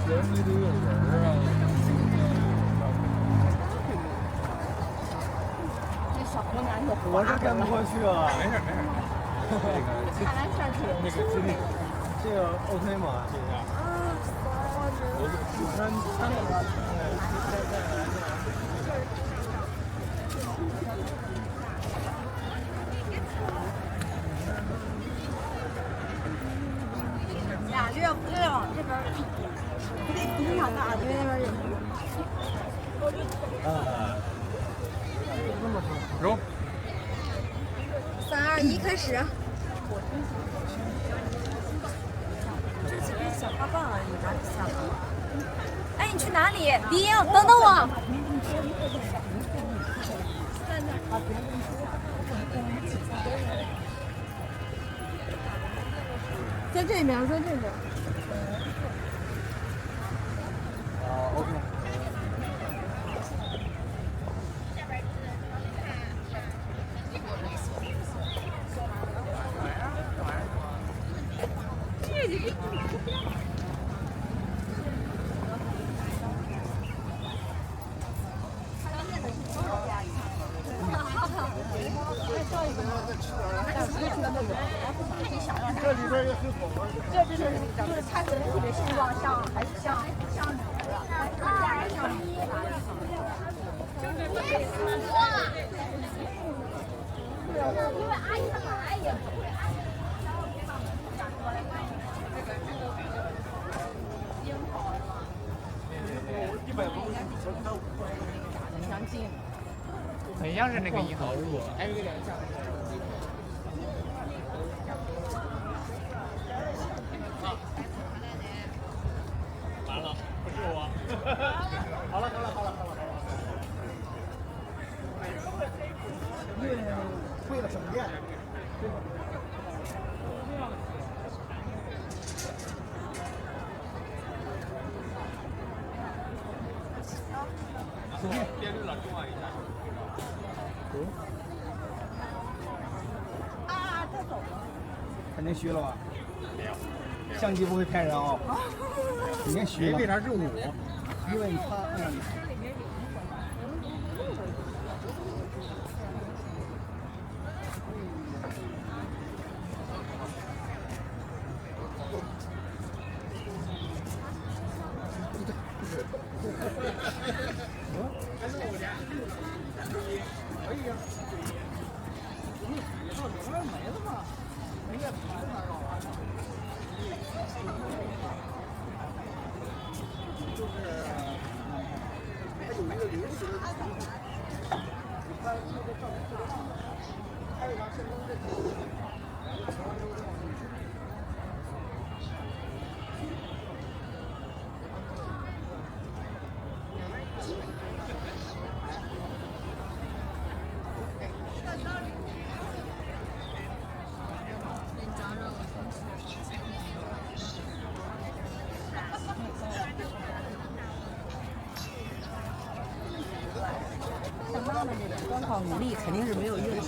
人里都有人啊。这小湖南有我是跟不过去啊。没事没事。看来下去那个这个 OK 吗？这下。我看他那个。俩略不对往这边，不得盯上大队那边有。走。3、2、1，开始。这几个小花瓣而已，哪里下了？哎，你去哪里？李英，等等我。在这边，在这边。OK。这里边也很好玩。这就是看起来特别形状像，还是像女的，像一。因为阿姨她本来也不会，阿姨很像是那个银行。还有一个两项。完了，不是我。好了。为了省电。别溜了，中啊一下。他走了。肯定虚了吧？没有。相机不会骗人啊。肯定虚了。为啥是我？因为他。光靠努力肯定是没有用的，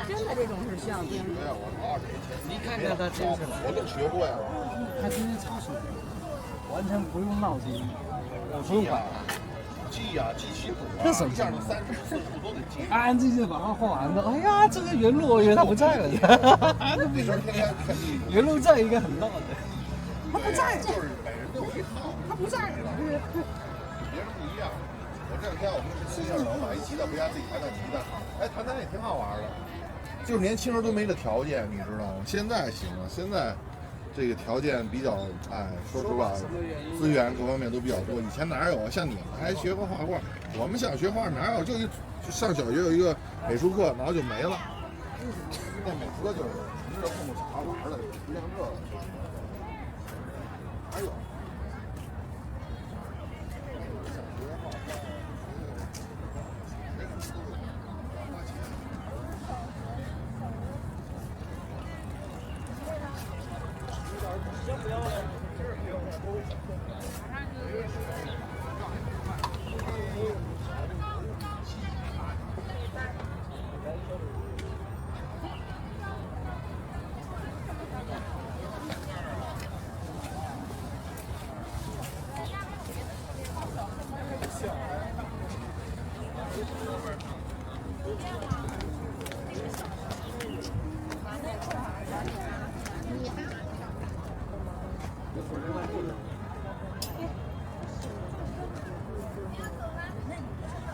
真的这种是需要经历。你看看他真是，我都学过呀。他真是超水平，完全不用脑筋，不用管他。记呀，记起谱啊，那手一下你30、40都得记。安安静静把它画完了。哎呀，这个原路我以为他不在了。那时候天天看地图。原路在应该很闹的。他不在，就是每人都有一套。他不在，别人不一样。我这两天我们是骑小楼嘛，一骑到回家自己弹弹吉他，哎，弹弹也挺好玩的。就是年轻人都没这条件，你知道吗？现在行了，现在这个条件比较，哎，说实话，资源各方面都比较多。以前哪有啊？像你们还学过画画，我们想学画哪有？就上小学有一个美术课，然后就没了。那美术课就是知道碰碰茶玩的，不像这个。还有。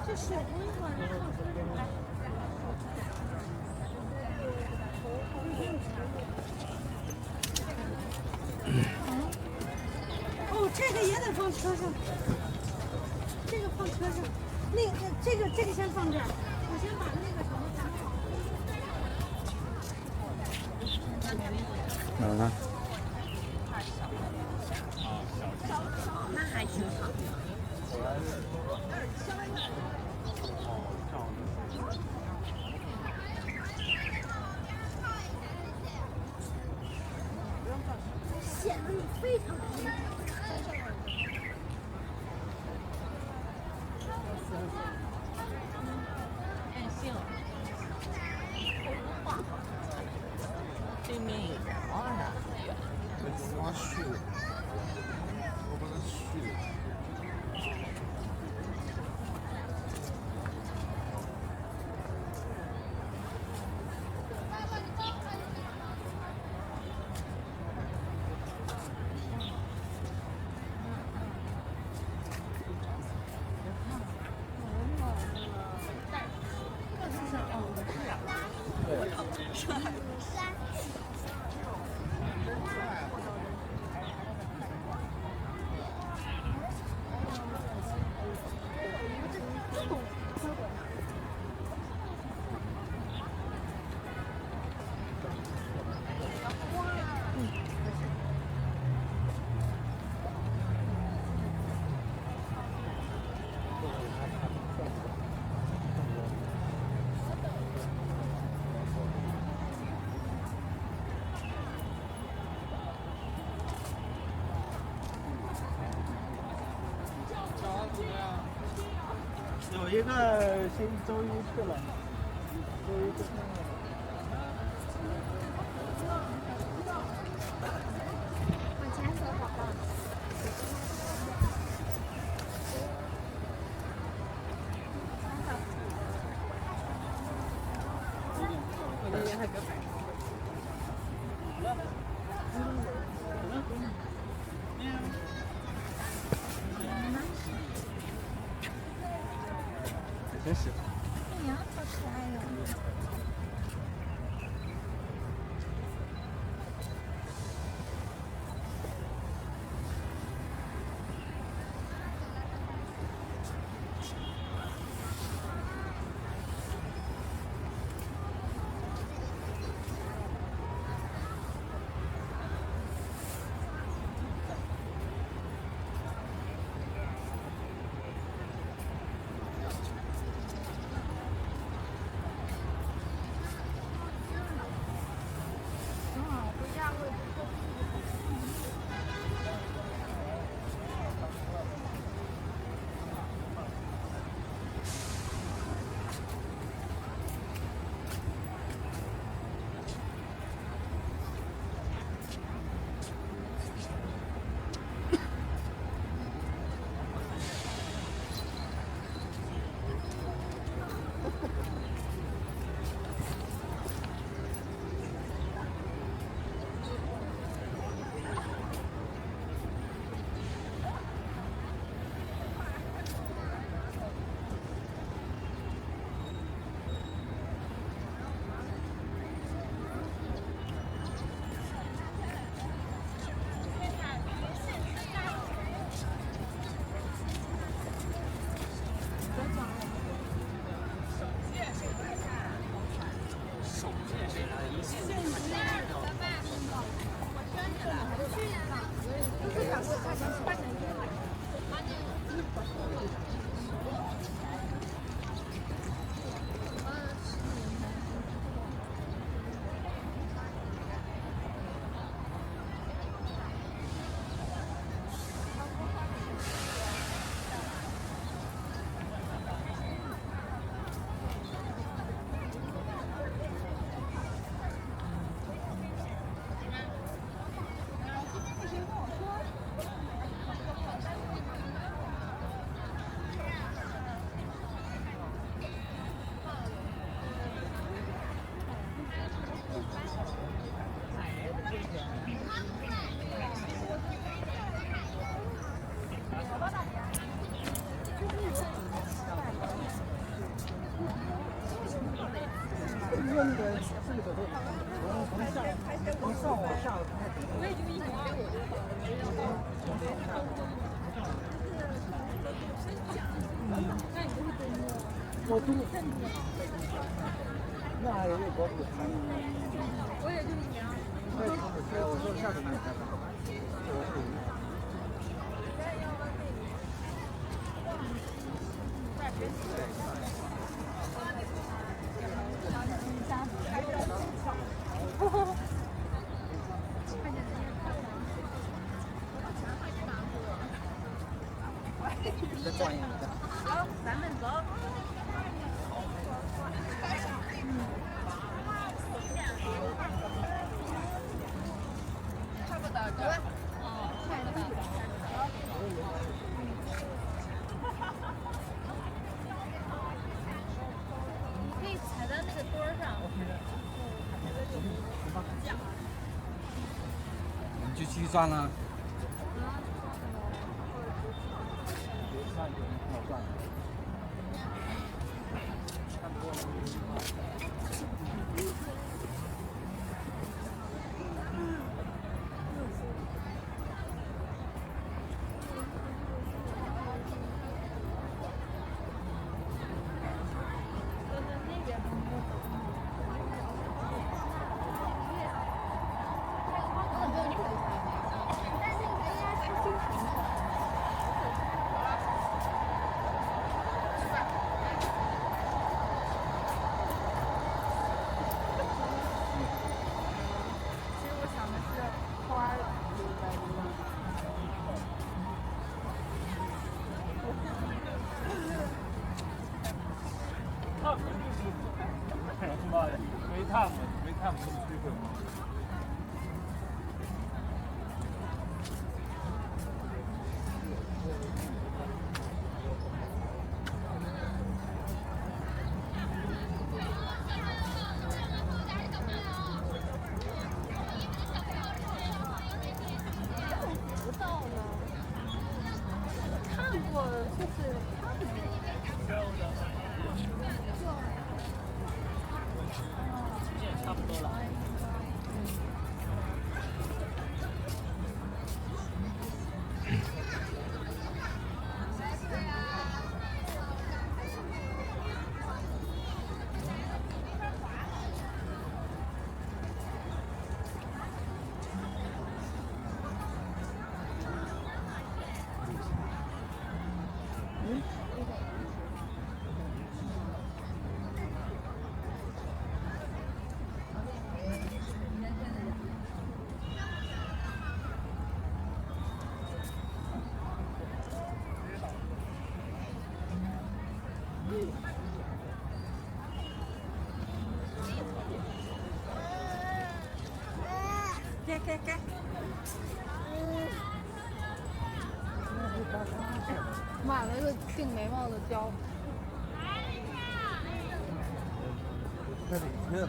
这是温暖的。哦，这个也得放车上，这个放车上，这个先放这儿，我先把那个什么放好。嗯。那还挺好。显得你非常平衡。对面有人啊，我去，我把它去了。有一个星期周一去了，周一去了。往前走，宝宝。真是。哎呀，好可爱呀！我中午那还有那高度。我也就1年。我说下水那开吧。再转一下。好，咱们走。差不多这。差不多。你可以踩在那个墩儿上。你就继续转了。没看不机会。不到呢。看过，就是看过。差不多了。给。买了个定眉毛的胶。这里热。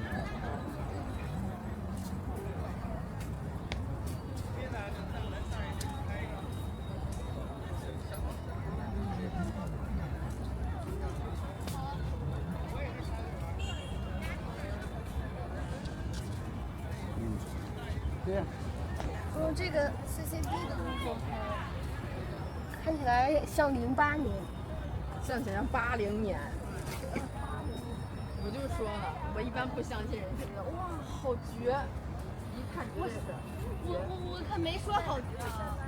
对呀。用这个 CCD 的那种拍，看起来像08年，像80年。我就说了，我一般不相信人家这个，哇，好绝！一看绝对是我可没说好绝啊，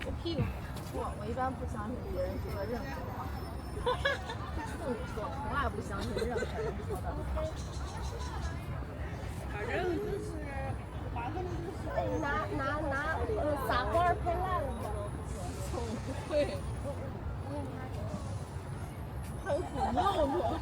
我屁股错，我一般不相信别人说的任何话。处女座从来不相信任何人说的。反正就是拿撒花拍烂了吗？总会。还有土尿主要是。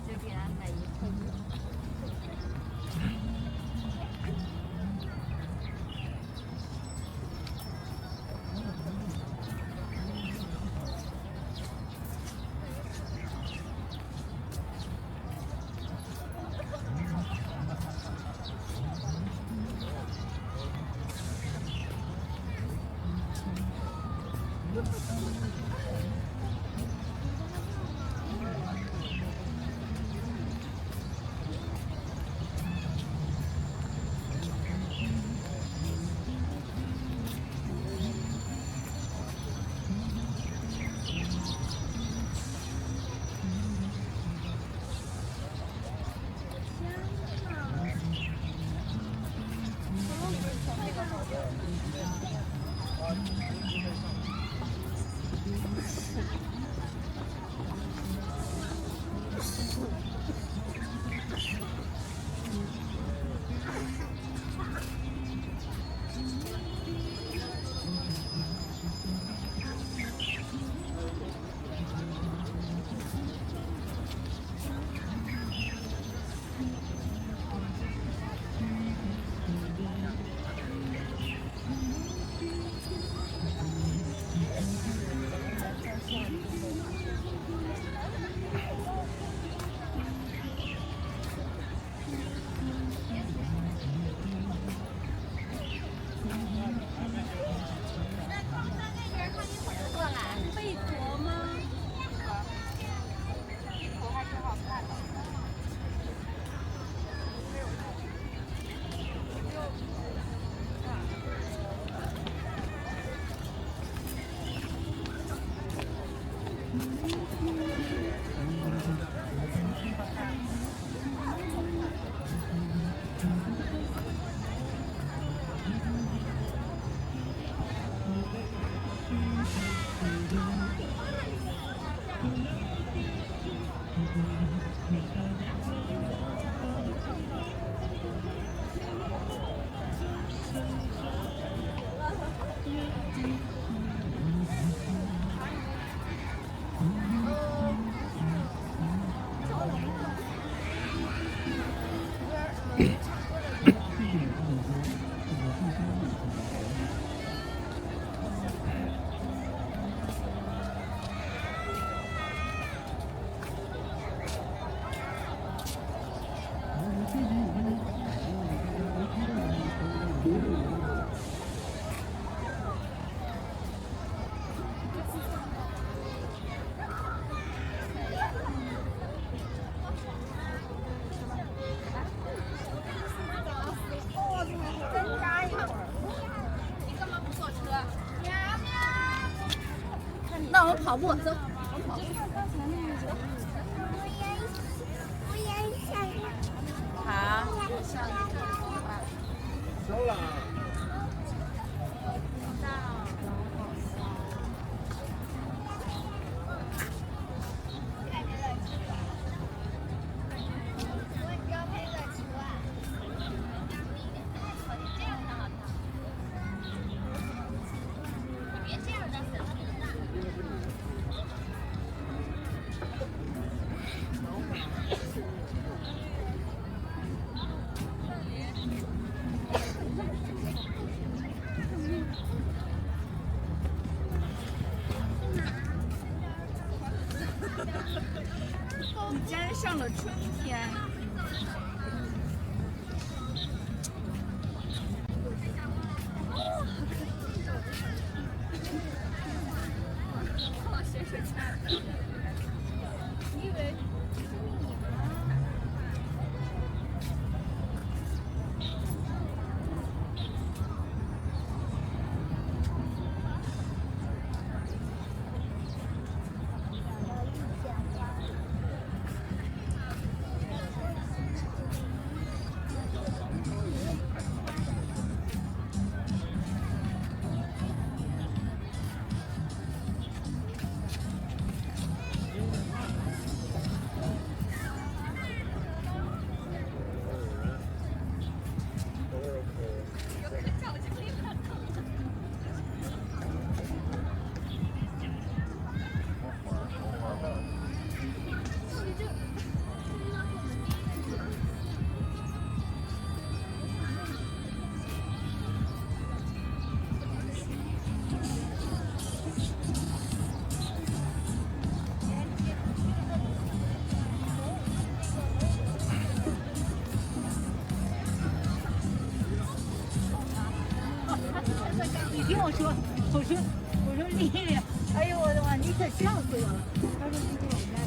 就给俺买一块钱。那我们跑步，走。好。收了。你竟然上了春天。你听我说，我说丽丽，哎呦我的妈，你可笑死我了。他说今天我们家。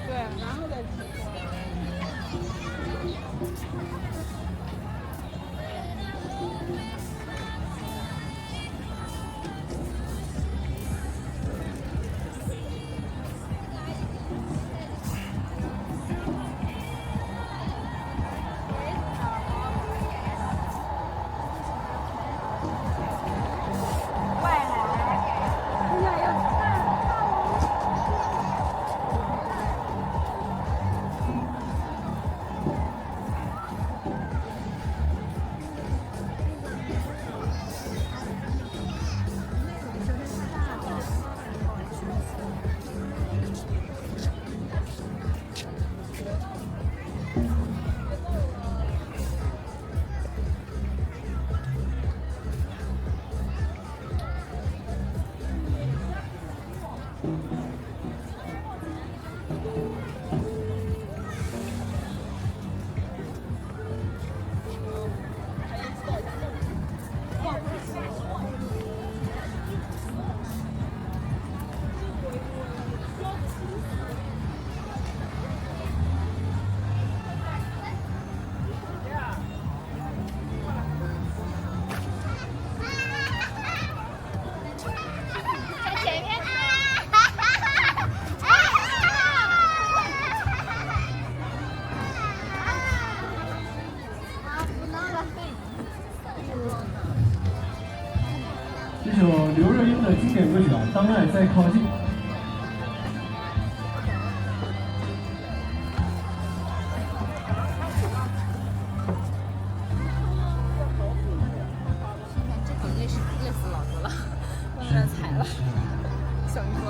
对，然后再吃。这首刘若英的经典歌曲啊，《当爱在靠近》。这口累死老子了，往这踩了。小鱼说：“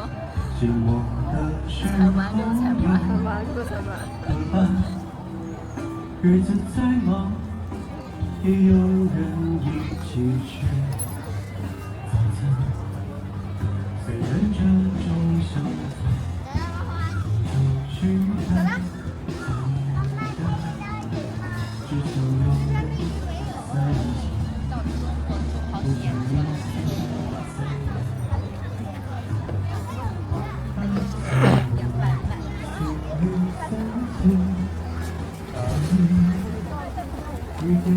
踩完就踩不完，踩完就踩不完。”日子再忙，也有人一起吃早餐。虽然这种想法不去看，只想永远在一起。不知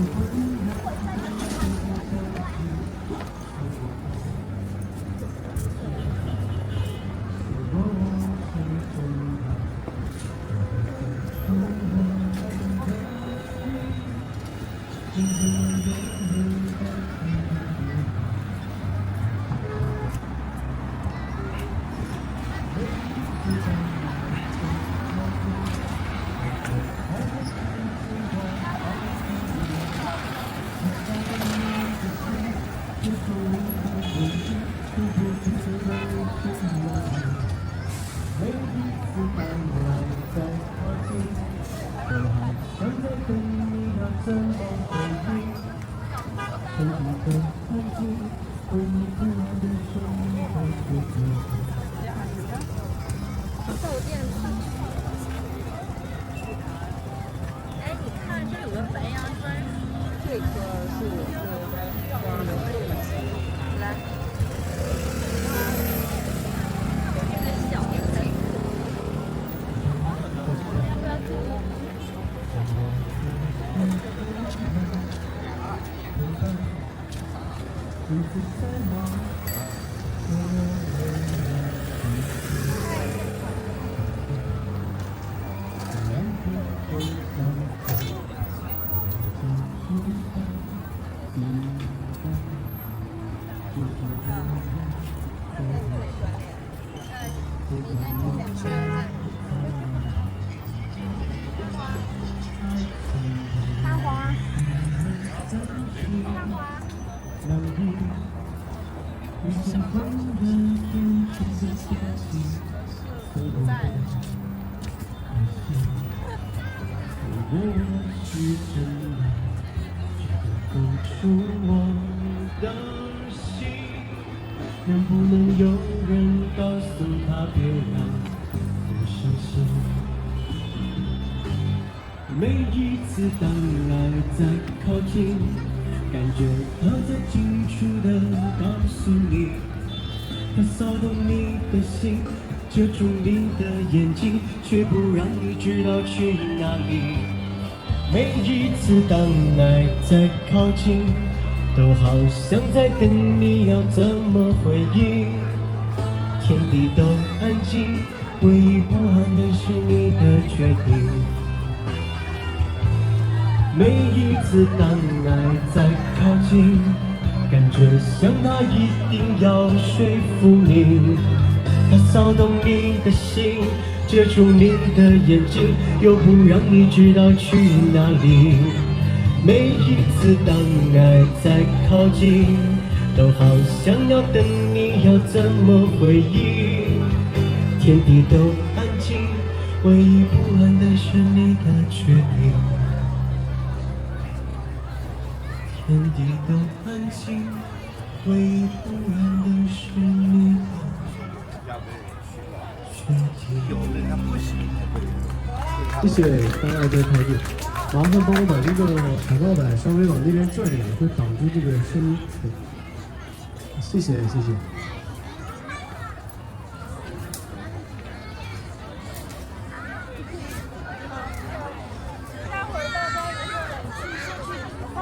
哎，你看这有个白杨砖，这棵树是光的，来，这个小的可以。要不要租？大花，大花。能不能有人告诉他别让我伤心？每一次当爱在靠近，感觉他在清楚地告诉你，他骚动你的心，遮住你的眼睛，却不让你知道去哪里。每一次当爱在靠近，都好像在等你要怎么回应。天地都安静，唯一不安的是你的决定。每一次当爱在靠近，感觉像他一定要说服你，他骚动你的心，遮住你的眼睛，又不让你知道去哪里。每一次当爱在靠近，都好像要等你要怎么回应。天地都安静，唯一不安的是你的决定。天地都安静，唯一不安的是你的决定。谢谢大家的排队。麻烦帮我把这个海报板稍微往那边转一点，会挡住这个声音。谢谢谢谢。待会儿大家有冷气先去理个发。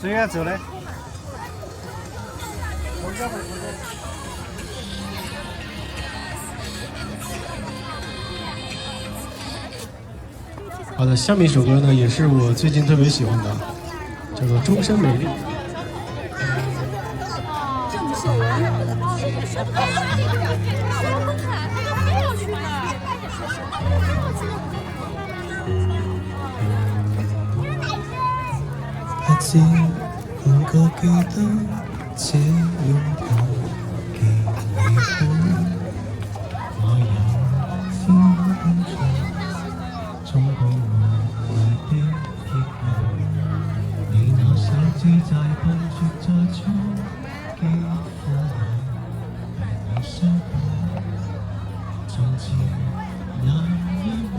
谁要走嘞？好的，下面一首歌呢，也是我最近特别喜欢的，叫做《终身美丽》。这不是我的包，这个是我的，他就非要去那。还记能够给的借拥抱给你的，我要紧跟着冲过我的体温，你拿手机在碰触着就给我爱你舍不从前那一吻，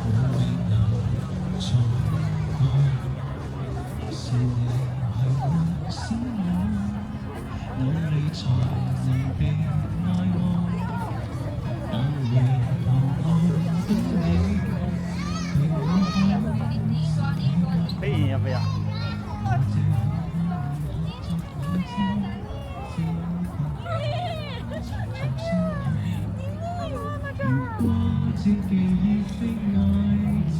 我为了冲过是你爱我心我，努力才能被爱我。当你投愛的你，對我好，背影要不要？如果自己已非愛情，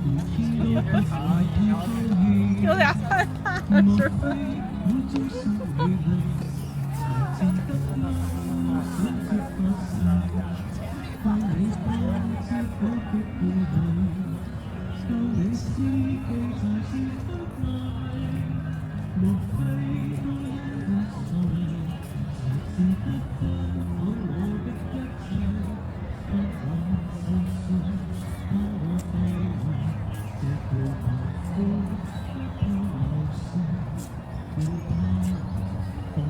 每天都不快太歡喜，有点害怕了，是吧？我終身美麗，才值得我想接發誓，當你不知可別回來，當你知己才是真愛，莫非都因我傻，才值得放我的一切，給我自信，幫我對話，這個幸福不怕流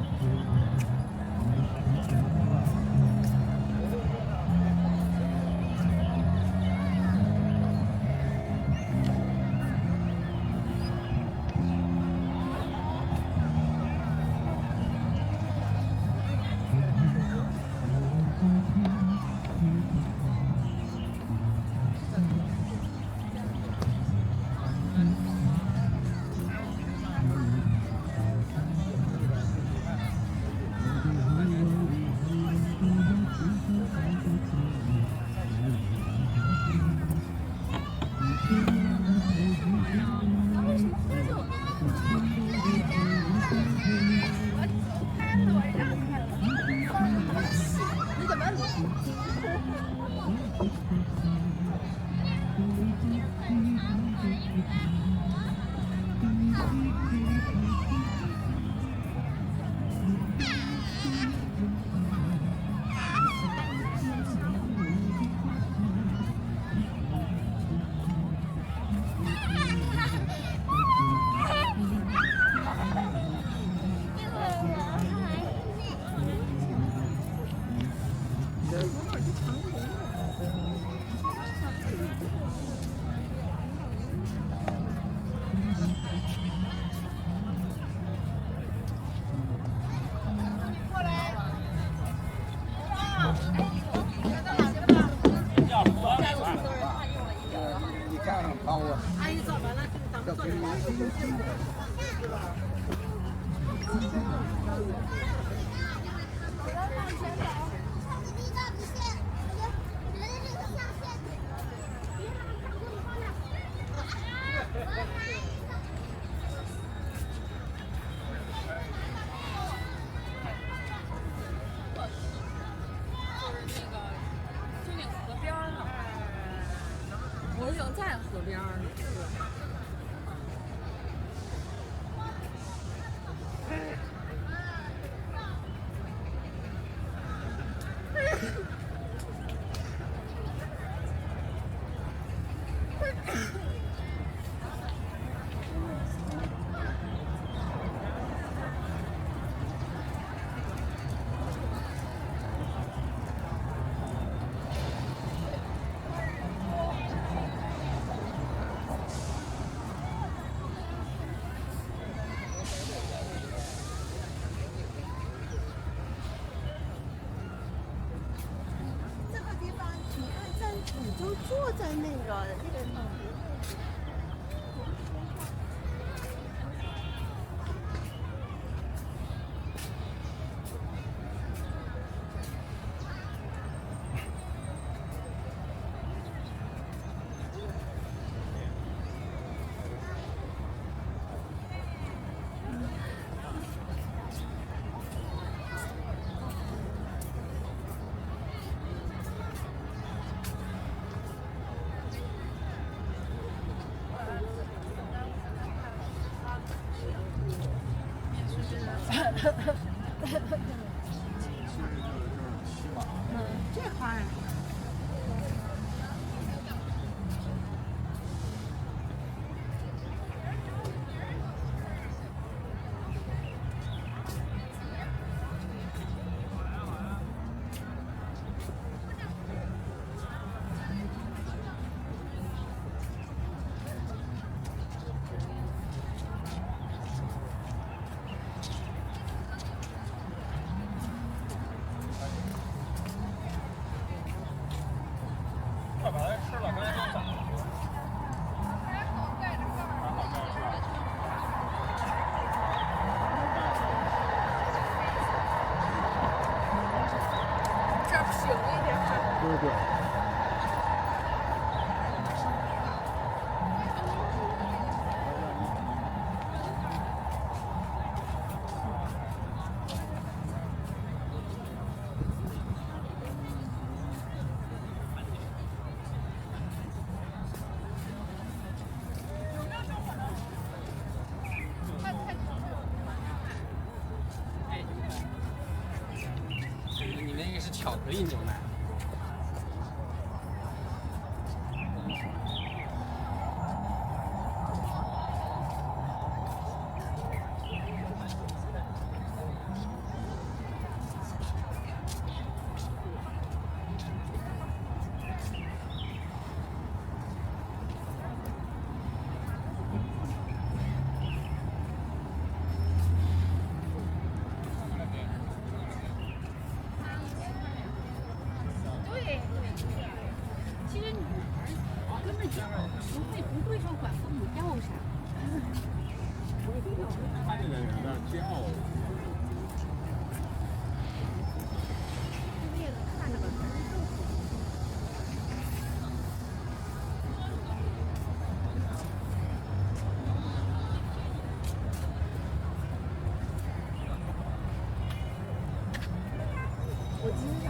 逝。我已经在河边了。这个地方，你看站，你就坐在那个。这块。快把它吃了，刚才都咋了？这儿平一点。对对。你那个是巧克力牛奶。对，其实女孩根本就不会说管父母要啥。他这个有点骄傲。为了看着吧。我知道。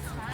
啥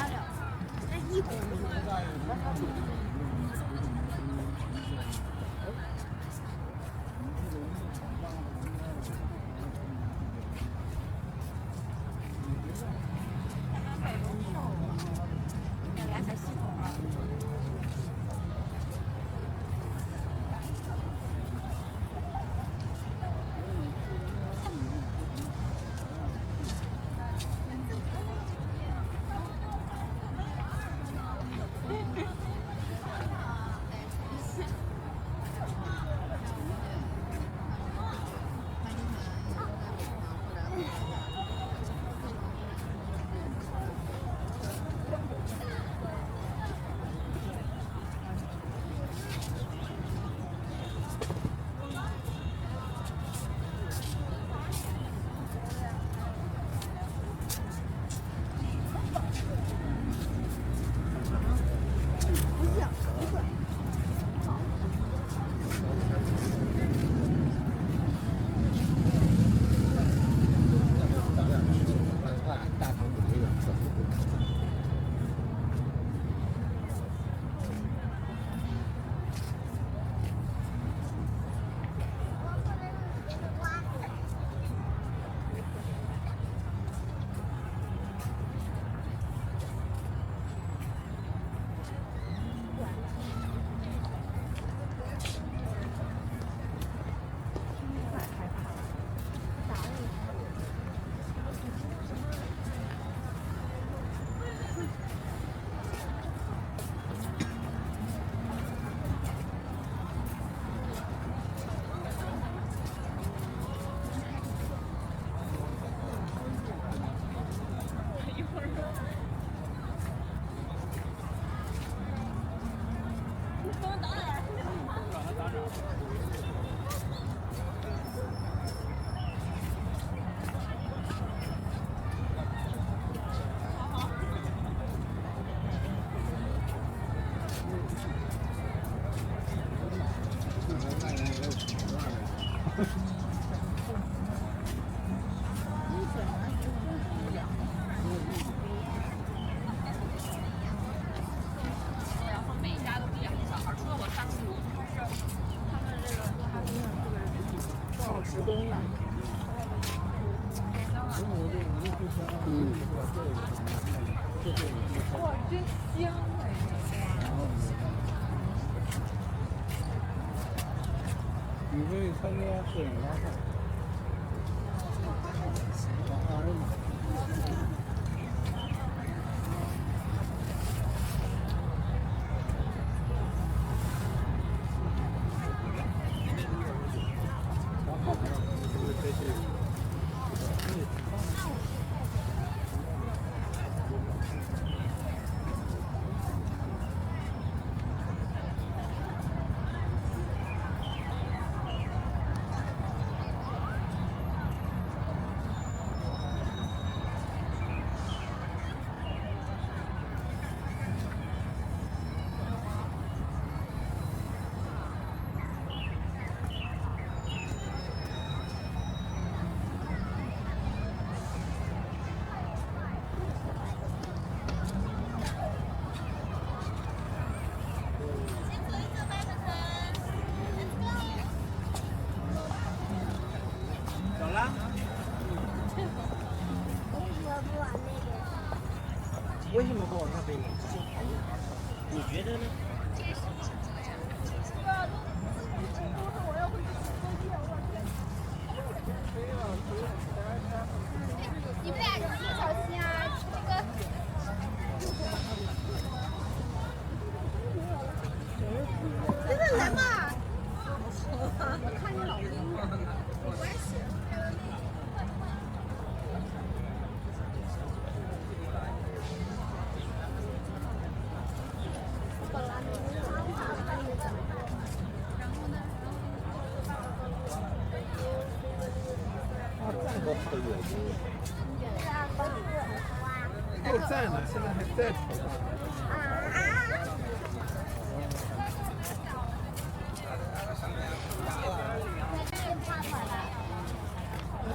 哇，真香哎！你可以参加摄影大赛。为什么不往那边走？你觉得呢？你们俩小心啊！这个，真的来嘛！我看见老鹰了，没关系。又在呢，现在还在头上。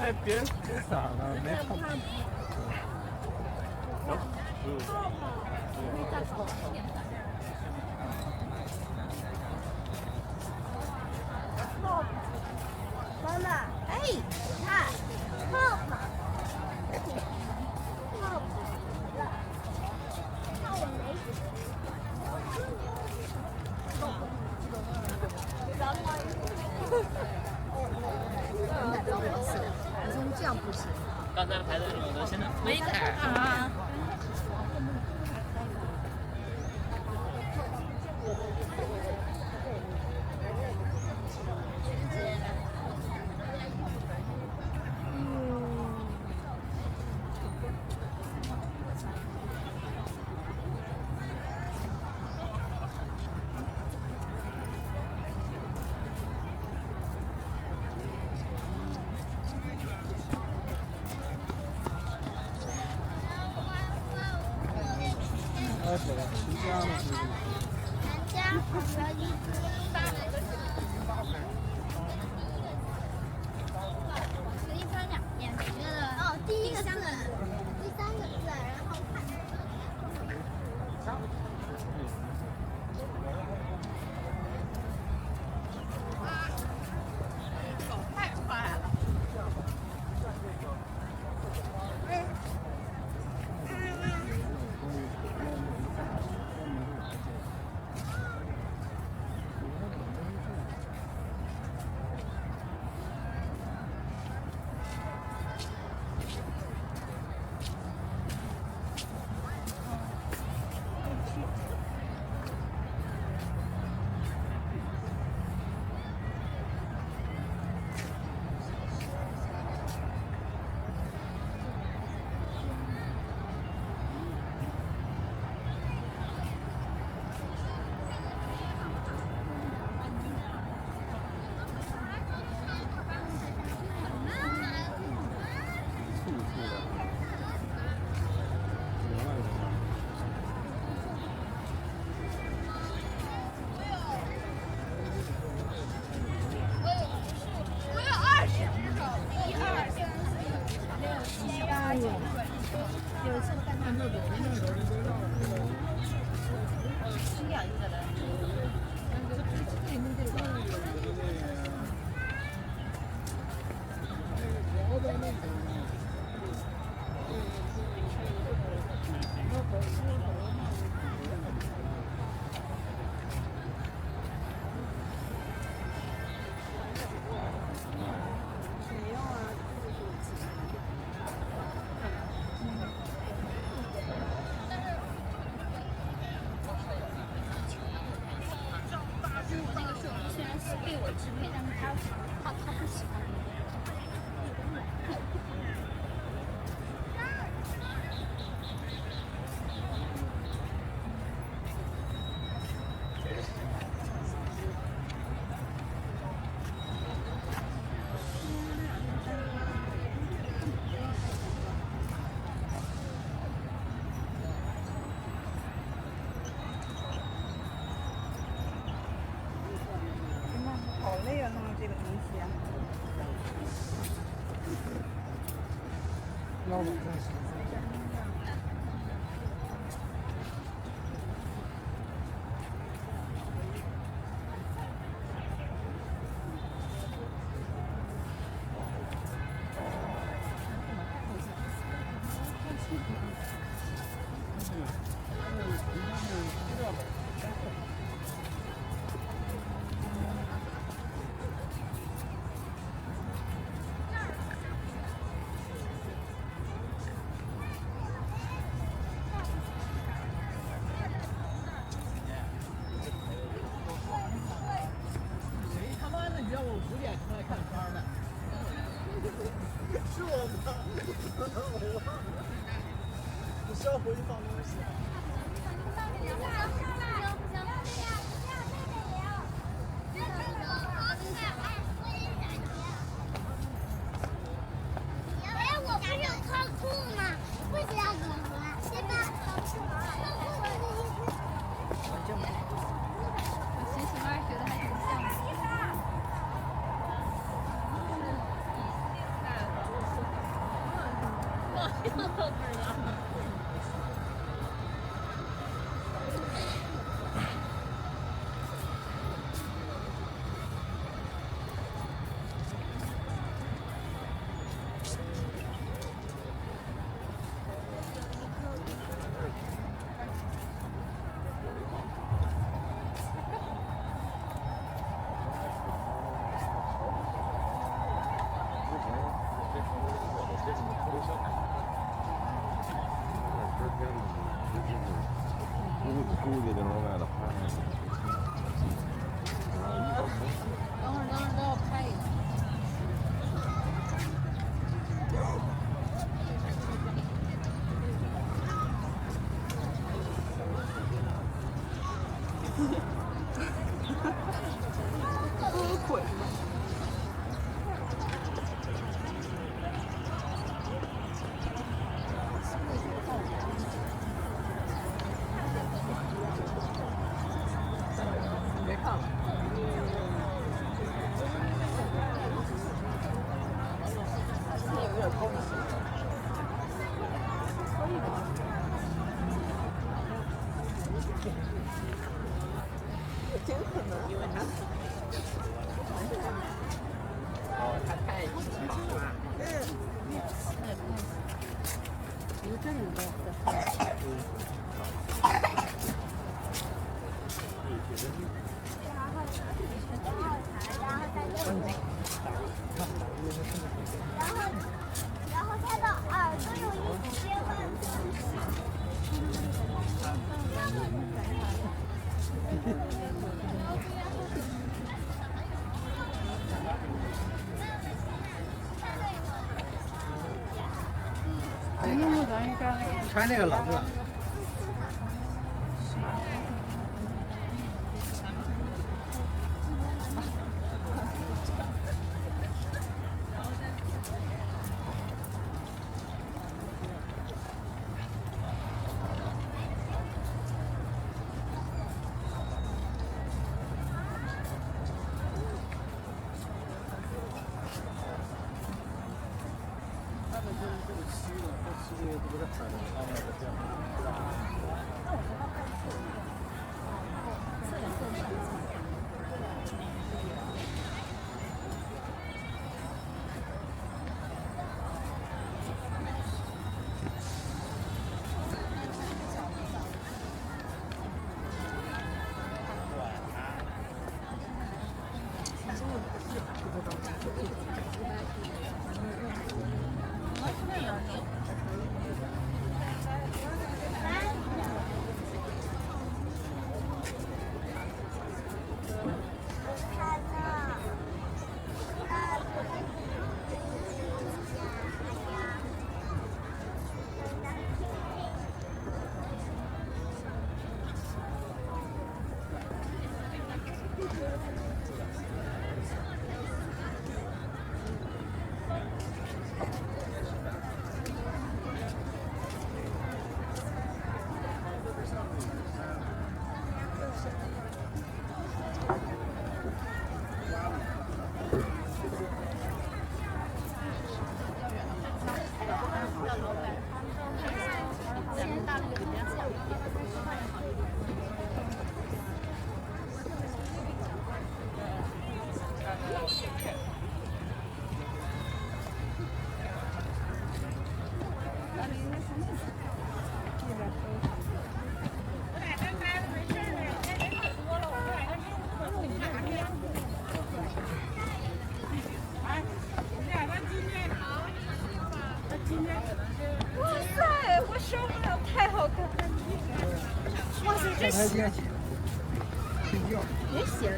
哎，别撒了，没看。妈妈，哎，看，泡泡，泡泡了，看我没死。好像这样不行。刚才排的那种的，现在没得啊。可以分两遍，觉得哦，第一个字，第三个字，然后看。太快了。被我支配，但是他不喜欢。好累啊，弄这个东西啊。要不再试。是要回去放东西。哎，我不是有套裤吗？为什么要给我？先把套裤我学习班觉得还挺像的。我不知道。估计得往外头拍。等会儿都要拍一个。别看了。现在有点高。真可能，因为他。哦，他太喜欢了。一阵子都在。然后他的耳朵有一些问穿那个冷的。哇塞，我受不了，太好看了！哇塞，这太监。睡觉。别写了。